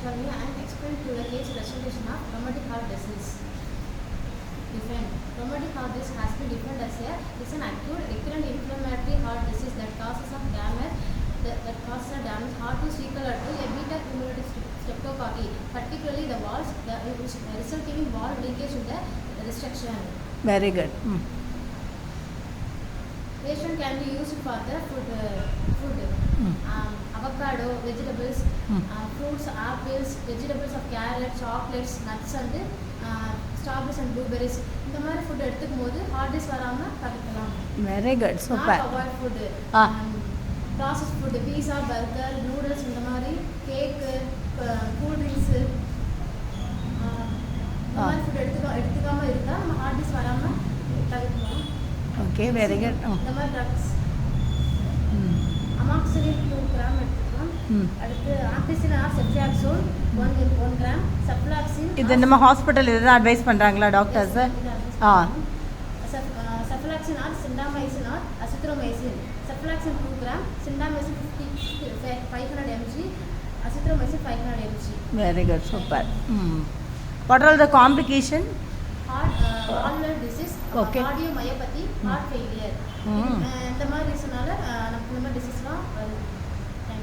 shall we and explain to the case presentation of rheumatic heart disease. Define. Rheumatic heart disease has been defined as is an acute recurrent inflammatory heart disease that causes a damage heart to sequela to a beta cumulative streptococci, particularly the valves, resulting in valve leakage in the restriction. Very good. Patient can be used for the food. Avocado, vegetables, fruits, apples, vegetables of carrot, chocolates, nuts and strawberries and blueberries. இந்த மாதிரி food எடுத்துக்கும் போது heart disease வராமல் தடுக்கலாம். Very good. Super. Avoid food. Process food, pizza, burger, noodles, இந்த மாதிரி கேக்கு, cool drinks, இந்த மாதிரி ஃபுட் எடுத்துக்காமல் இருந்தால் நம்ம ஹார்ட் டிசீஸ் வராமல் தடுக்கலாம். Okay, very good. இந்த மாதிரி ட்ரக்ஸ் அமாக்சிலின் 2 கிராம் எடுத்துக்கலாம். அடுத்து ஆக்சிசின் ஆர் செஃப்லாக்சோன் 1 கிராம், செஃப்லாக்சின் இது நம்ம ஹாஸ்பிட்டல் இதுதான் அட்வைஸ் பண்ணுறாங்களா doctors? Cephalexin or clindamycin or azithromycin. Cephalexin 2 gram, clindamycin 500 mg, azithromycin 500 mg. Very good, super. What are the complication? Valvular disease, cardiomyopathy, heart failure. இந்த மாதிரி ரீசனால நமக்கு இந்த மாதிரி டிசீஸ்லாம் வருது.